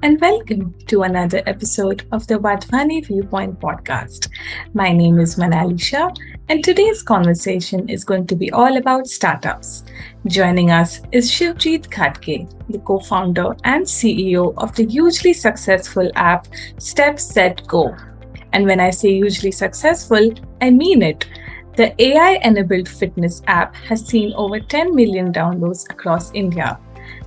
and welcome to another episode of the Wadhwani Viewpoint podcast. My name is Manali Shah, and today's conversation is going to be all about startups. Joining us is Shivjeet Ghatge, the co founder and CEO of the hugely successful app StepSetGo. And when I say hugely successful, I mean it. The AI enabled fitness app has seen over 10 million downloads across India.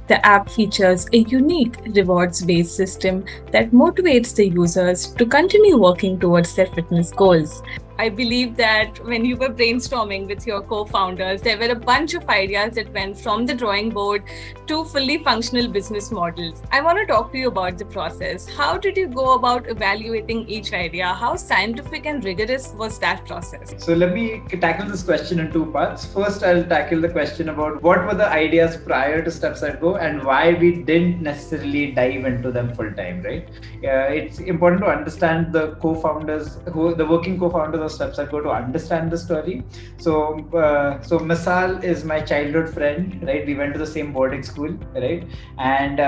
The app features a unique rewards based system that motivates the users to continue working towards their fitness goals. I believe that when you were brainstorming with your co founders, there were a bunch of ideas that went from the drawing board to fully functional business models. I want to talk to you about the process. How did you go about evaluating each idea? How scientific and rigorous was that process? So let me tackle this question in two parts. First, I'll tackle the question about what were the ideas prior to StepSetGo and why we didn't necessarily dive into them full time, right? It's important to understand the co-founders, the working co-founders of StepSetGo to understand the story. So Misal is my childhood friend, right? We went to the same boarding school, right? And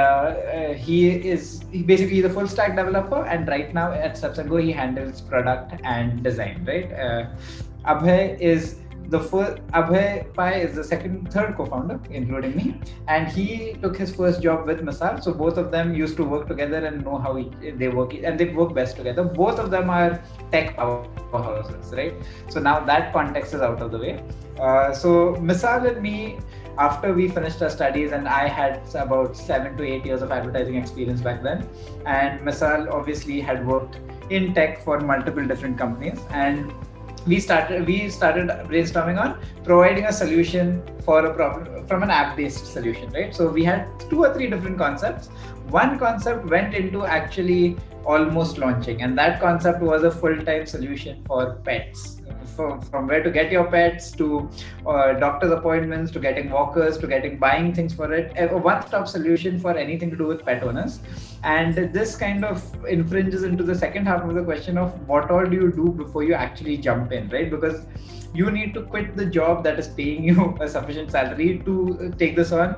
he's basically the full stack developer, and right now at StepSetGo he handles product and design, right? Abhay Pai is the third co-founder, including me, and he took his first job with Misal. So both of them used to work together and know how they work, and they work best together. Both of them are tech powerhouses, right? So now that context is out of the way. So Misal and me, after we finished our studies, and I had about 7 to 8 years of advertising experience back then, and Misal obviously had worked in tech for multiple different companies, and we started brainstorming on providing a solution for a problem from an app-based solution, right? So we had 2 or 3 different concepts. One concept went into actually almost launching, and that concept was a full-time solution for pets. From where to get your pets, to doctor's appointments, to getting walkers, to buying things for it, a one-stop solution for anything to do with pet owners. And this kind of infringes into the second half of the question of what all do you do before you actually jump in, right? Because you need to quit the job that is paying you a sufficient salary to take this on.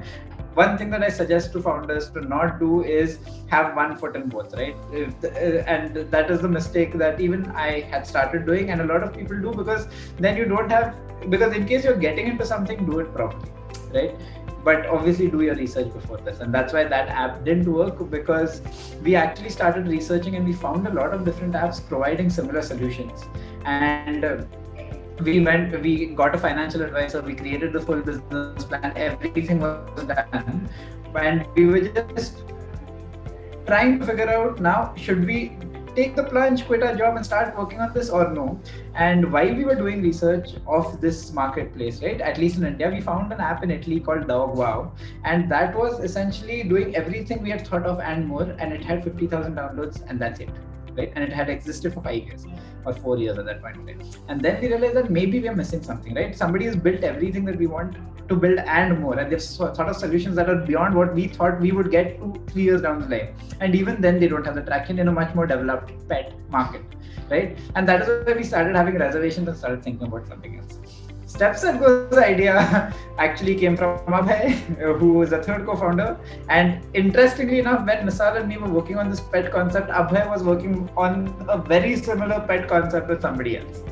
One thing that I suggest to founders to not do is have one foot in both, right? And that is the mistake that even I had started doing, and a lot of people do, because then you don't have, because in case you're getting into something, do it properly, right? But obviously do your research before this, and that's why that app didn't work, because we actually started researching and we found a lot of different apps providing similar solutions. And we got a financial advisor, we created the full business plan, everything was done, and we were just trying to figure out, now should we take the plunge, quit our job and start working on this or no? And while we were doing research of this marketplace, right, at least in India, we found an app in Italy called Dog Wow, and that was essentially doing everything we had thought of and more, and it had 50,000 downloads, and that's it. Right? And it had existed for 5 years or 4 years at that point in time. And then we realized that maybe we are missing something, right? Somebody has built everything that we want to build and more, and they've thought of solutions that are beyond what we thought we would get 2-3 years down the line. And even then they don't have the traction in a much more developed pet market, right? And that is where we started having reservations and started thinking about something else. StepSetGo's idea actually came from Abhay, who was the third co-founder. And interestingly enough, when Misal and me were working on this pet concept, Abhay was working on a very similar pet concept with somebody else.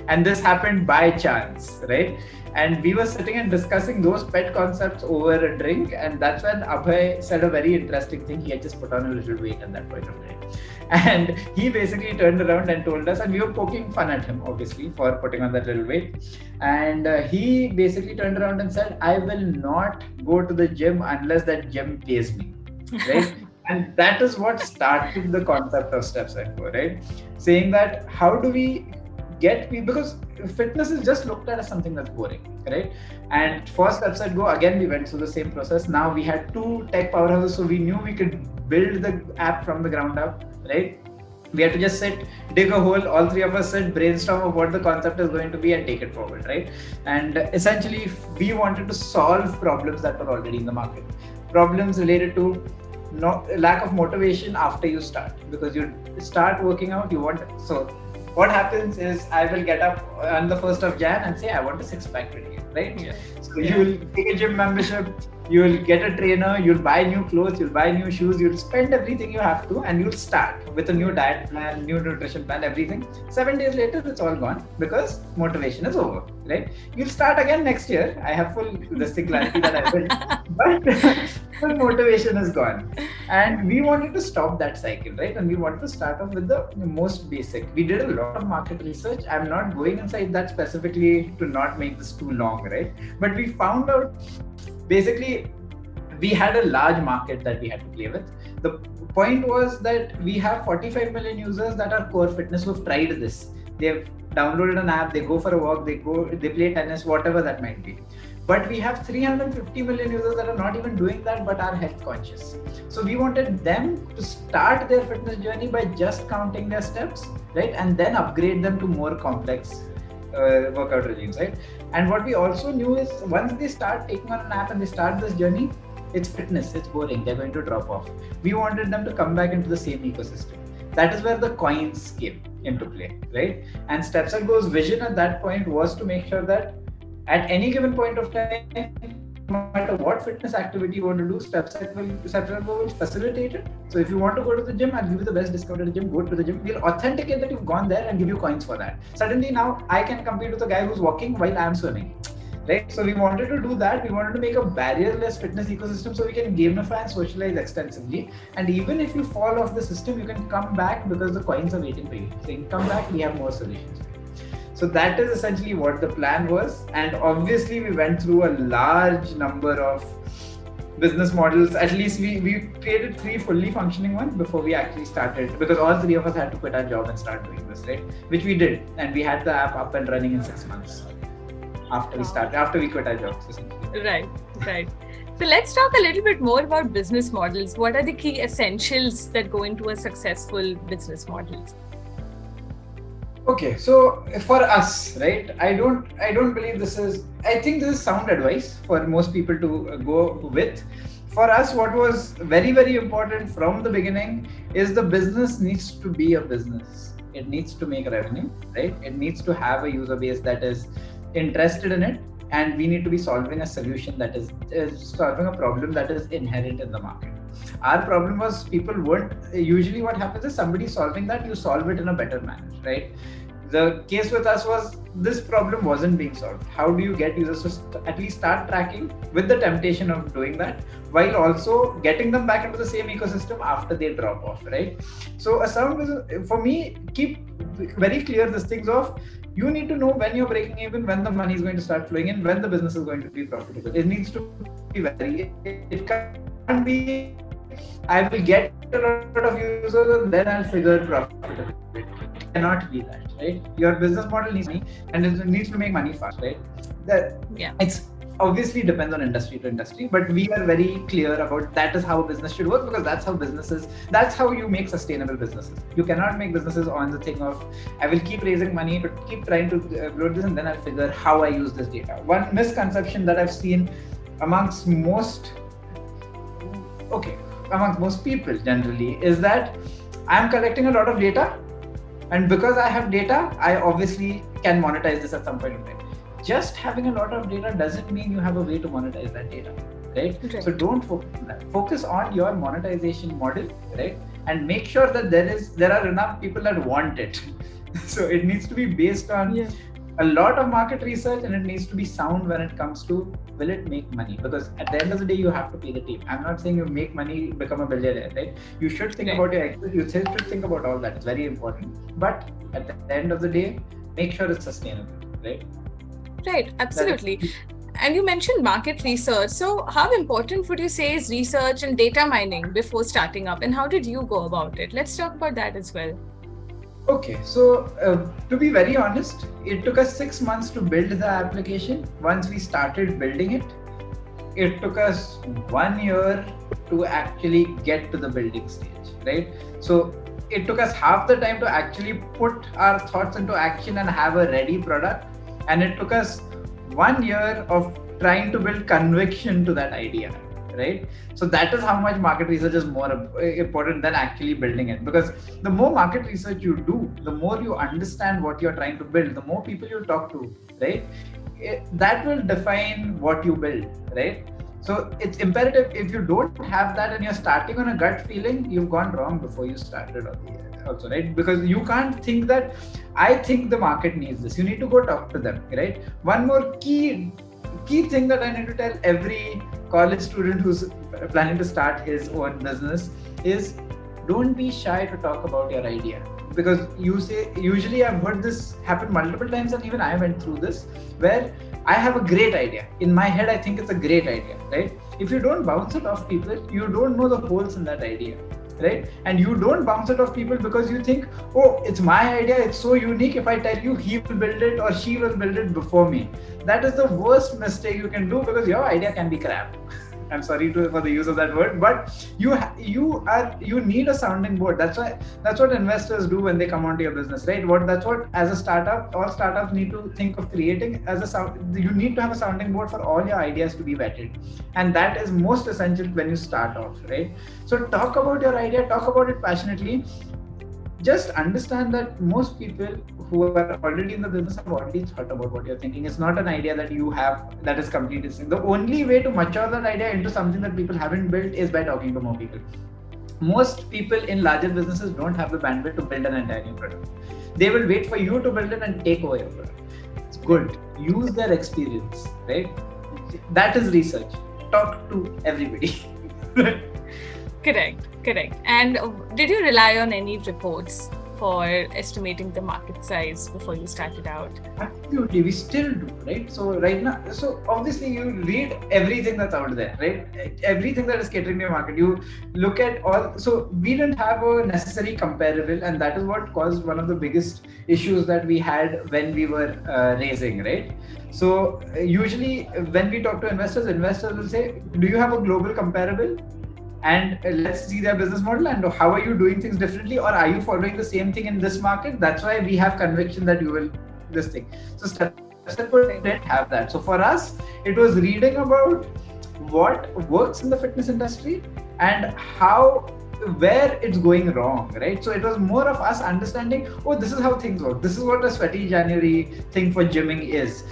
And this happened by chance, right? And we were sitting and discussing those pet concepts over a drink. And that's when Abhay said a very interesting thing. He had just put on a little weight at that point of time. And he basically turned around and told us, and we were poking fun at him, obviously, for putting on that little weight. And he basically turned around and said, I will not go to the gym unless that gym pays me, right? And that is what started the concept of StepSetGo, right? Saying that how do we get people, because fitness is just looked at as something that's boring, right? And for StepSetGo, again, we went through the same process. Now we had 2 tech powerhouses, so we knew we could build the app from the ground up, right? We had to just sit, dig a hole, all 3 of us sit, brainstorm of what the concept is going to be and take it forward, right? And essentially, we wanted to solve problems that were already in the market. Problems related to lack of motivation after you start, because you start working out, so what happens is I will get up on the 1st of Jan and say, I want a 6-pack video, right? Yeah. So you will take a gym membership, You'll get a trainer, you'll buy new clothes, you'll buy new shoes, you'll spend everything you have to, and you'll start with a new diet plan, new nutrition plan, everything. 7 days later, it's all gone because motivation is over, right? You'll start again next year. I have full clarity that I will, but full motivation is gone. And we wanted to stop that cycle, right? And we wanted to start off with the most basic. We did a lot of market research. I'm not going inside that specifically to not make this too long, right? But we found out basically we had a large market that we had to play with. The point was that we have 45 million users that are core fitness who've tried this. They've downloaded an app, they go for a walk, they play tennis, whatever that might be. But we have 350 million users that are not even doing that but are health conscious. So we wanted them to start their fitness journey by just counting their steps, right? And then upgrade them to more complex workout regimes, right? And what we also knew is once they start taking on an app and they start this journey, it's fitness, it's boring, they're going to drop off. We wanted them to come back into the same ecosystem. That is where the coins came into play, right? And StepSetGo's vision at that point was to make sure that at any given point of time, no matter what fitness activity you want to do, StepSetGo will facilitate it. So if you want to go to the gym, I'll give you the best discount at the gym, go to the gym. We'll authenticate that you've gone there and give you coins for that. Suddenly now I can compete with a guy who's walking while I'm swimming. Right? So we wanted to do that. We wanted to make a barrier-less fitness ecosystem so we can gamify and socialize extensively. And even if you fall off the system, you can come back because the coins are waiting for you. So you can come back, we have more solutions for you. So that is essentially what the plan was. And obviously we went through a large number of business models. At least we created 3 fully functioning ones before we actually started, because all 3 of us had to quit our job and start doing this, right? Which we did. And we had the app up and running in 6 months. After we quit our jobs, essentially. Right. So let's talk a little bit more about business models. What are the key essentials that go into a successful business model? Okay, so for us, right, I don't believe this is, I think this is sound advice for most people to go with. For us, what was very, very important from the beginning is the business needs to be a business. It needs to make revenue, right? It needs to have a user base that is interested in it, and we need to be solving a solution that is solving a problem that is inherent in the market. Our problem was people weren't, usually what happens is somebody solving that, you solve it in a better manner, right? The case with us was this problem wasn't being solved. How do you get users to at least start tracking with the temptation of doing that while also getting them back into the same ecosystem after they drop off, right? So for me, keep very clear these things of, you need to know when you're breaking even, when the money is going to start flowing in, when the business is going to be profitable. It needs to be it can't be, I will get a lot of users and then I'll figure profitability. It cannot be that, right? Your business model needs money and it needs to make money fast, right? It's obviously depends on industry to industry, but we are very clear about that is how business should work, because that's how you make sustainable businesses. You cannot make businesses on the thing of, I will keep raising money, but keep trying to upload this and then I'll figure how I use this data. One misconception that I've seen amongst most people generally is that I'm collecting a lot of data, and because I have data, I obviously can monetize this at some point in time. Just having a lot of data doesn't mean you have a way to monetize that data, right? So don't focus on that. Focus on your monetization model, right? And make sure that there are enough people that want it. So it needs to be based on a lot of market research, and it needs to be sound when it comes to, will it make money? Because at the end of the day, you have to pay the team. I'm not saying you make money, become a billionaire, right? You should think about your exit. You should think about all that. It's very important. But at the end of the day, make sure it's sustainable, right? Right, absolutely. And you mentioned market research. So how important would you say is research and data mining before starting up? And how did you go about it? Let's talk about that as well. Okay, so to be very honest, it took us 6 months to build the application. Once we started building it, it took us 1 year to actually get to the building stage, right? So it took us half the time to actually put our thoughts into action and have a ready product. And it took us 1 year of trying to build conviction to that idea, right? So that is how much market research is more important than actually building it. Because the more market research you do, the more you understand what you're trying to build, the more people you talk to, right? That will define what you build, right? So it's imperative. If you don't have that and you're starting on a gut feeling, you've gone wrong before you started also, right? Because you can't think that I think the market needs this. You need to go talk to them, right? One more key thing that I need to tell every college student who's planning to start his own business is, don't be shy to talk about your idea. Because usually I've heard this happen multiple times, and even I went through this, where I have a great idea. In my head, I think it's a great idea, right? If you don't bounce it off people, you don't know the holes in that idea, right? And you don't bounce it off people because you think, oh, it's my idea, it's so unique. If I tell you, he will build it or she will build it before me. That is the worst mistake you can do, because your idea can be crap. I'm sorry for the use of that word, but you need a sounding board. That's what investors do when they come onto your business, right? That's what as a startup, all startups need to think of creating you need to have a sounding board for all your ideas to be vetted, and that is most essential when you start off, right? So talk about your idea, talk about it passionately. Just understand that most people who are already in the business have already thought about what you're thinking. It's not an idea that you have that is completely distinct. The only way to mature that idea into something that people haven't built is by talking to more people. Most people in larger businesses don't have the bandwidth to build an entire new product. They will wait for you to build it and take over your product. It's good. Use their experience, right? That is research. Talk to everybody. Correct. And did you rely on any reports for estimating the market size before you started out? Absolutely, we still do, right? So right now, so obviously you read everything that's out there, right? Everything that is catering to your market. You look at all. So we didn't have a necessary comparable, and that is what caused one of the biggest issues that we had when we were raising, right? So usually when we talk to investors will say, do you have a global comparable? And let's see their business model and how are you doing things differently, or are you following the same thing in this market? That's why we have conviction that you will this thing. So StepSetGo didn't have that. So for us, it was reading about what works in the fitness industry and where it's going wrong, right? So it was more of us understanding, oh, this is how things work. This is what a sweaty January thing for gymming is.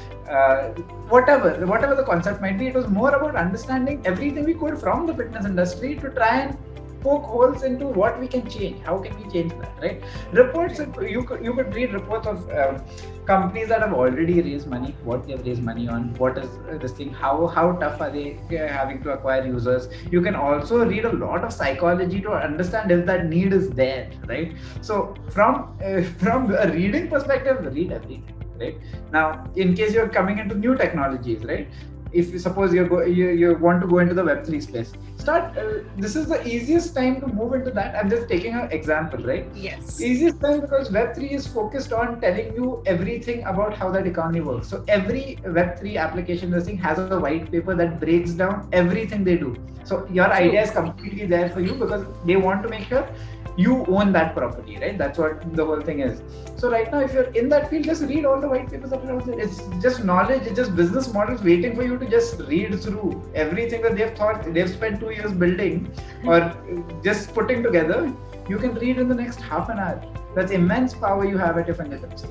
Whatever the concept might be, it was more about understanding everything we could from the fitness industry to try and poke holes into what we can change. How can we change that, right? Reports, you could read reports of companies that have already raised money, what they've raised money on, what is this thing, how tough are they having to acquire users. You can also read a lot of psychology to understand if that need is there, right? So from a reading perspective, read everything. Right? Now, in case you're coming into new technologies, right? If you suppose you want to go into the Web3 space, this is the easiest time to move into that. I'm just taking an example, right? Yes. Easiest time because Web3 is focused on telling you everything about how that economy works. So every Web3 application listing has a white paper that breaks down everything they do. So your idea is completely there for you because they want to make sure you own that property, right? That's what the whole thing is. So right now, if you're in that field, just read all the white papers that are out there. It's just knowledge, it's just business models waiting for you to just read through everything that they've spent 2 years building or just putting together. You can read in the next half an hour. That's immense power you have at your fingertips.